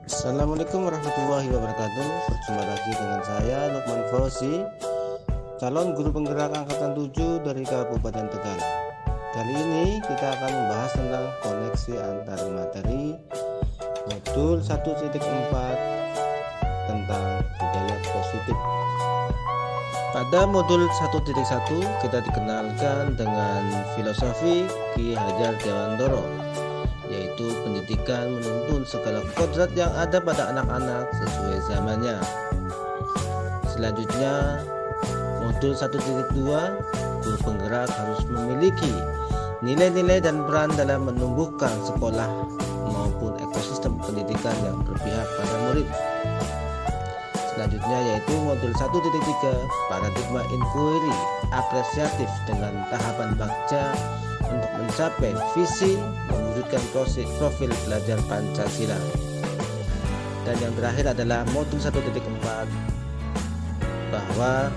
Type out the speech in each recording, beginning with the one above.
Assalamualaikum warahmatullahi wabarakatuh. Berjumpa lagi dengan saya Lukman Fauzi, calon guru penggerak angkatan 7 dari Kabupaten Tegal. Kali ini kita akan membahas tentang koneksi antar materi modul 1.4 tentang budaya positif. Pada modul 1.1 kita dikenalkan dengan filosofi Ki Hajar Dewantara, yaitu pendidikan menuntun segala kodrat yang ada pada anak-anak sesuai zamannya. Selanjutnya, modul 1.2, guru penggerak harus memiliki nilai-nilai dan peran dalam menumbuhkan sekolah maupun ekosistem pendidikan yang berpihak pada murid. Selanjutnya yaitu modul 1.3, paradigma inquiry apresiatif dengan tahapan bagja untuk mencapai visi mewujudkan profil belajar Pancasila. Dan yang terakhir adalah modul 1.4, bahwa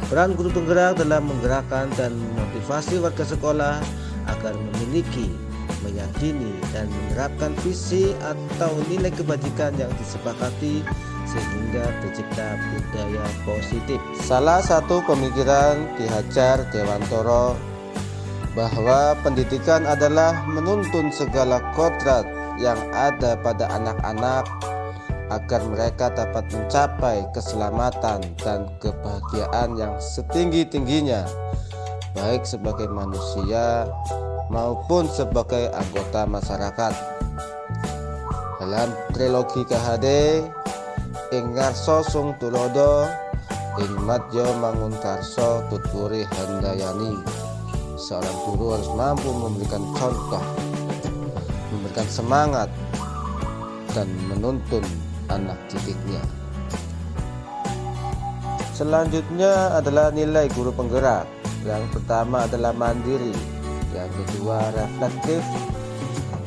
peran guru penggerak dalam menggerakkan dan memotivasi warga sekolah agar memiliki, meyakini dan menerapkan visi atau nilai kebajikan yang disepakati sehingga tercipta budaya positif. Salah satu pemikiran Ki Hajar Dewantara bahwa pendidikan adalah menuntun segala kodrat yang ada pada anak-anak agar mereka dapat mencapai keselamatan dan kebahagiaan yang setinggi-tingginya, baik sebagai manusia maupun sebagai anggota masyarakat. Dalam trilogi KHD ing ngarsa sung tulodo ing madya mangunkarsa tuturi handayani, seorang guru harus mampu memberikan contoh, memberikan semangat dan menuntun anak didiknya. Selanjutnya adalah nilai guru penggerak. Yang pertama adalah mandiri, yang kedua reflektif,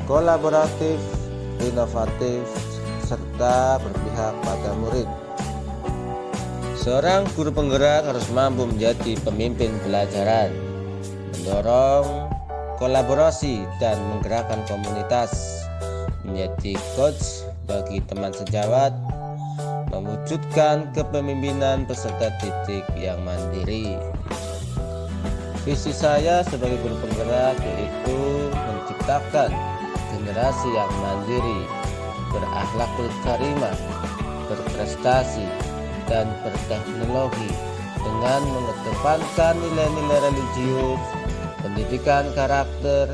kolaboratif, inovatif, serta berpihak pada murid. Seorang guru penggerak harus mampu menjadi pemimpin pelajaran, mendorong kolaborasi dan menggerakkan komunitas, menjadi coach bagi teman sejawat, mewujudkan kepemimpinan peserta didik yang mandiri. Visi saya sebagai guru penggerak yaitu menciptakan generasi yang mandiri, berakhlakul karimah, berprestasi dan berteknologi dengan mengedepankan nilai-nilai religius, pendidikan karakter,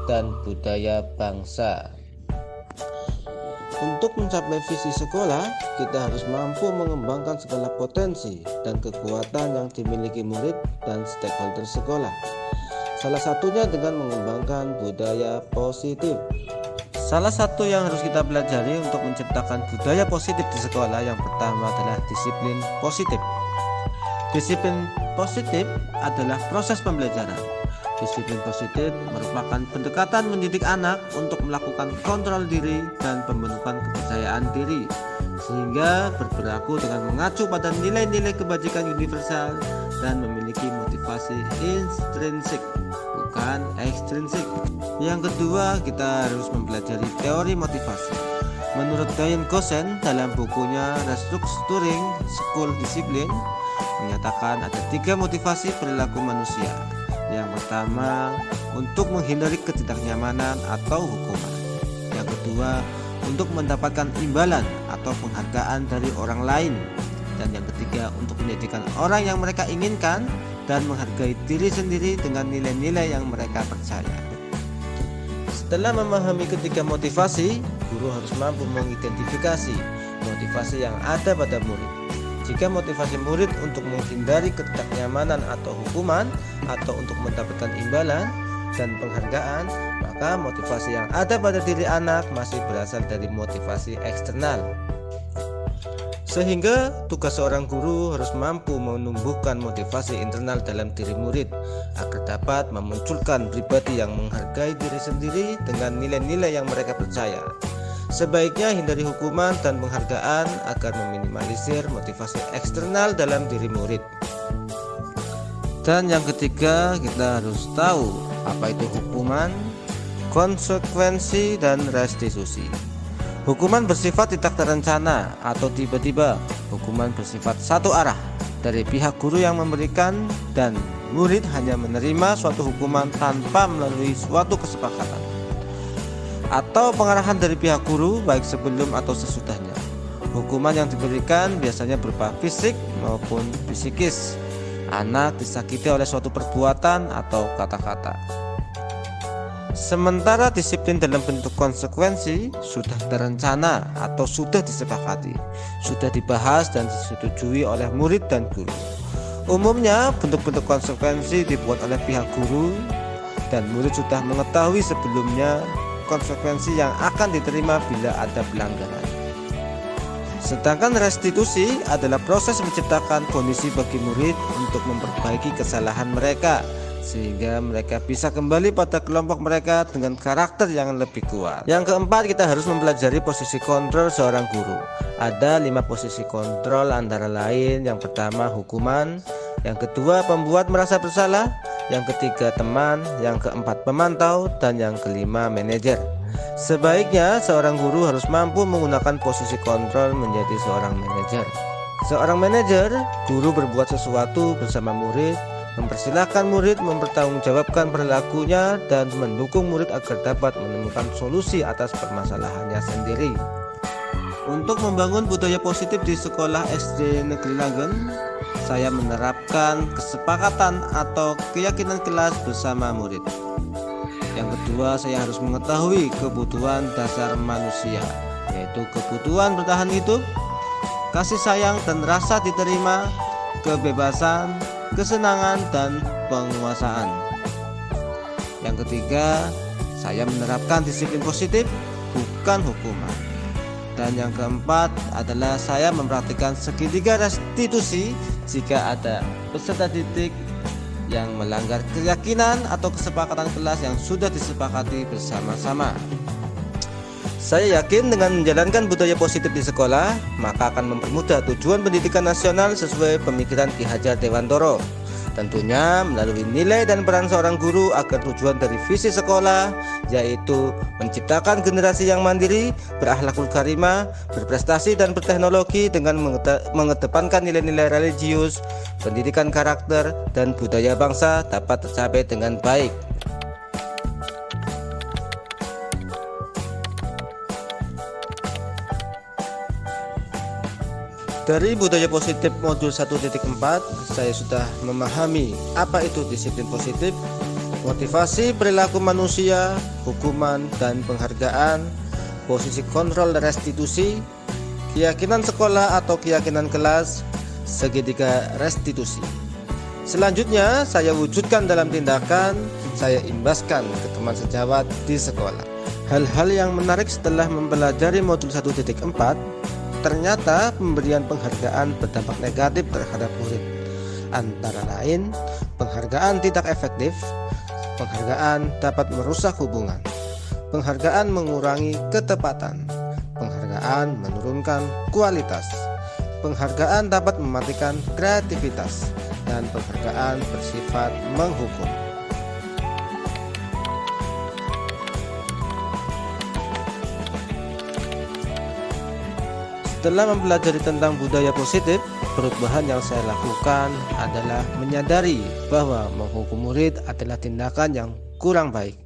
dan budaya bangsa. Untuk mencapai visi sekolah, kita harus mampu mengembangkan segala potensi dan kekuatan yang dimiliki murid dan stakeholder sekolah. Salah satunya dengan mengembangkan budaya positif. Salah satu yang harus kita pelajari untuk menciptakan budaya positif di sekolah yang pertama adalah disiplin positif. Disiplin positif adalah proses pembelajaran. Disiplin positif merupakan pendekatan mendidik anak untuk melakukan kontrol diri dan pembentukan kepercayaan diri, sehingga berperilaku dengan mengacu pada nilai-nilai kebajikan universal dan memiliki motivasi intrinsik, bukan ekstrinsik. Yang kedua, kita harus mempelajari teori motivasi. Menurut Diane Gossen dalam bukunya Restructuring School Discipline menyatakan ada 3 motivasi perilaku manusia. Yang pertama, untuk menghindari ketidaknyamanan atau hukuman. Yang kedua, untuk mendapatkan imbalan atau penghargaan dari orang lain. Dan yang ketiga, untuk menjadikan orang yang mereka inginkan dan menghargai diri sendiri dengan nilai-nilai yang mereka percaya. Setelah memahami ketiga motivasi, guru harus mampu mengidentifikasi motivasi yang ada pada murid. Jika motivasi murid untuk menghindari ketidaknyamanan atau hukuman, atau untuk mendapatkan imbalan dan penghargaan, maka motivasi yang ada pada diri anak masih berasal dari motivasi eksternal. Sehingga tugas seorang guru harus mampu menumbuhkan motivasi internal dalam diri murid agar dapat memunculkan pribadi yang menghargai diri sendiri dengan nilai-nilai yang mereka percaya. Sebaiknya hindari hukuman dan penghargaan agar meminimalisir motivasi eksternal dalam diri murid. Dan yang ketiga, kita harus tahu apa itu hukuman, konsekuensi, dan restitusi. Hukuman bersifat tidak terencana atau tiba-tiba. Hukuman bersifat satu arah dari pihak guru yang memberikan, dan murid hanya menerima suatu hukuman tanpa melalui suatu kesepakatan atau pengarahan dari pihak guru baik sebelum atau sesudahnya. Hukuman yang diberikan biasanya berupa fisik maupun psikis. Anak disakiti oleh suatu perbuatan atau kata-kata. Sementara disiplin dalam bentuk konsekuensi sudah terencana atau sudah disepakati, sudah dibahas dan disetujui oleh murid dan guru. Umumnya bentuk-bentuk konsekuensi dibuat oleh pihak guru dan murid sudah mengetahui sebelumnya konsekuensi yang akan diterima bila ada pelanggaran. Sedangkan restitusi adalah proses menciptakan kondisi bagi murid untuk memperbaiki kesalahan mereka, sehingga mereka bisa kembali pada kelompok mereka dengan karakter yang lebih kuat. Yang keempat, kita harus mempelajari posisi kontrol seorang guru. Ada 5 posisi kontrol, antara lain yang pertama hukuman, yang kedua pembuat merasa bersalah, yang ketiga teman, yang keempat pemantau, dan yang kelima manajer. Sebaiknya seorang guru harus mampu menggunakan posisi kontrol menjadi seorang manajer. Seorang manajer, guru berbuat sesuatu bersama murid, mempersilahkan murid mempertanggungjawabkan perilakunya dan mendukung murid agar dapat menemukan solusi atas permasalahannya sendiri. Untuk membangun budaya positif di sekolah SD Negeri Langgeng, saya menerapkan kesepakatan atau keyakinan kelas bersama murid. Yang kedua, saya harus mengetahui kebutuhan dasar manusia, yaitu kebutuhan bertahan hidup, kasih sayang dan rasa diterima, kebebasan, kesenangan, dan penguasaan. Yang ketiga, saya menerapkan disiplin positif, bukan hukuman. Dan yang keempat adalah saya mempraktikkan segitiga restitusi jika ada peserta didik yang melanggar keyakinan atau kesepakatan kelas yang sudah disepakati bersama-sama. Saya yakin dengan menjalankan budaya positif di sekolah, maka akan mempermudah tujuan pendidikan nasional sesuai pemikiran Ki Hajar Dewantoro. Tentunya melalui nilai dan peran seorang guru agar tujuan dari visi sekolah, yaitu menciptakan generasi yang mandiri, berakhlakul karimah, berprestasi dan berteknologi dengan mengedepankan nilai-nilai religius, pendidikan karakter, dan budaya bangsa dapat tercapai dengan baik. Dari budaya positif modul 1.4, saya sudah memahami apa itu disiplin positif, motivasi perilaku manusia, hukuman dan penghargaan, posisi kontrol dan restitusi, keyakinan sekolah atau keyakinan kelas, segitiga restitusi. Selanjutnya saya wujudkan dalam tindakan, saya imbaskan ke teman sejawat di sekolah. Hal-hal yang menarik setelah mempelajari modul 1.4, ternyata pemberian penghargaan berdampak negatif terhadap murid. Antara lain, penghargaan tidak efektif, penghargaan dapat merusak hubungan, penghargaan mengurangi ketepatan, penghargaan menurunkan kualitas, penghargaan dapat mematikan kreativitas, dan penghargaan bersifat menghukum. Setelah mempelajari tentang budaya positif, perubahan yang saya lakukan adalah menyadari bahwa menghukum murid adalah tindakan yang kurang baik.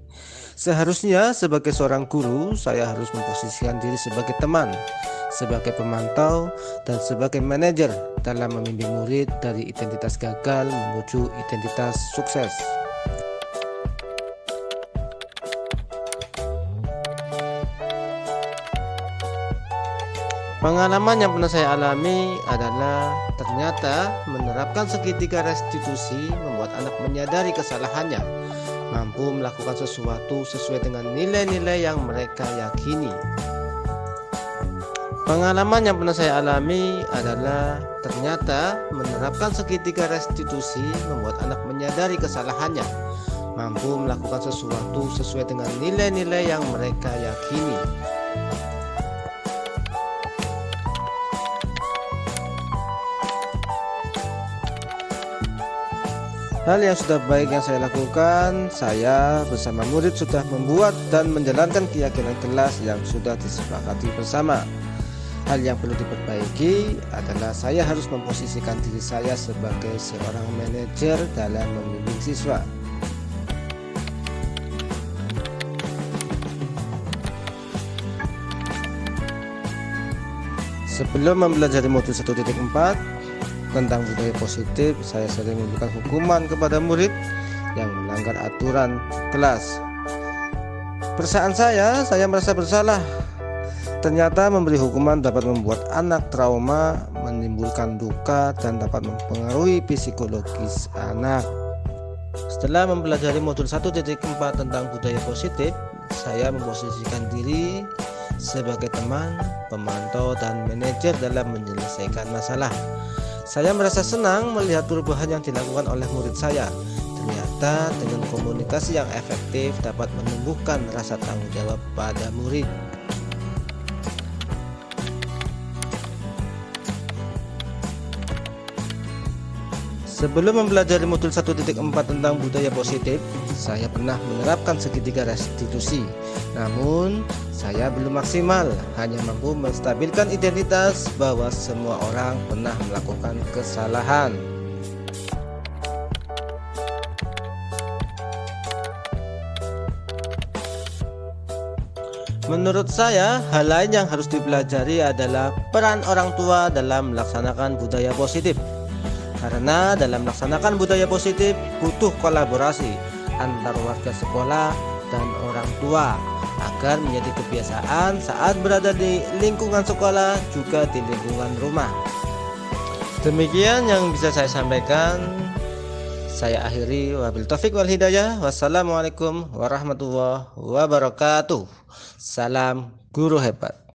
Seharusnya sebagai seorang guru, saya harus memposisikan diri sebagai teman, sebagai pemantau, dan sebagai manajer dalam membimbing murid dari identitas gagal menuju identitas sukses. Pengalaman yang pernah saya alami adalah ternyata menerapkan segitiga restitusi membuat anak menyadari kesalahannya, mampu melakukan sesuatu sesuai dengan nilai-nilai yang mereka yakini. Pengalaman yang pernah saya alami adalah ternyata menerapkan segitiga restitusi membuat anak menyadari kesalahannya, mampu melakukan sesuatu sesuai dengan nilai-nilai yang mereka yakini. Hal yang sudah baik yang saya lakukan, saya bersama murid sudah membuat dan menjalankan keyakinan kelas yang sudah disepakati bersama. Hal yang perlu diperbaiki adalah saya harus memposisikan diri saya sebagai seorang manajer dalam membimbing siswa. Sebelum mempelajari modul 1.4 tentang budaya positif, saya sering memberikan hukuman kepada murid yang melanggar aturan kelas. Perasaan saya merasa bersalah. Ternyata memberi hukuman dapat membuat anak trauma, menimbulkan duka, dan dapat mempengaruhi psikologis anak. Setelah mempelajari modul 1.4 tentang budaya positif, saya memposisikan diri sebagai teman, pemantau, dan manajer dalam menyelesaikan masalah. Saya merasa senang melihat perubahan yang dilakukan oleh murid saya. Ternyata dengan komunikasi yang efektif dapat menumbuhkan rasa tanggung jawab pada murid. Sebelum mempelajari modul 1.4 tentang budaya positif, saya pernah menerapkan segitiga restitusi. Namun, saya belum maksimal, hanya mampu menstabilkan identitas bahwa semua orang pernah melakukan kesalahan. Menurut saya, hal lain yang harus dipelajari adalah peran orang tua dalam melaksanakan budaya positif. Karena dalam melaksanakan budaya positif butuh kolaborasi antar warga sekolah dan orang tua agar menjadi kebiasaan saat berada di lingkungan sekolah juga di lingkungan rumah. Demikian yang bisa saya sampaikan. Saya akhiri, wabil taufik wal hidayah. Wassalamualaikum warahmatullahi wabarakatuh. Salam guru hebat.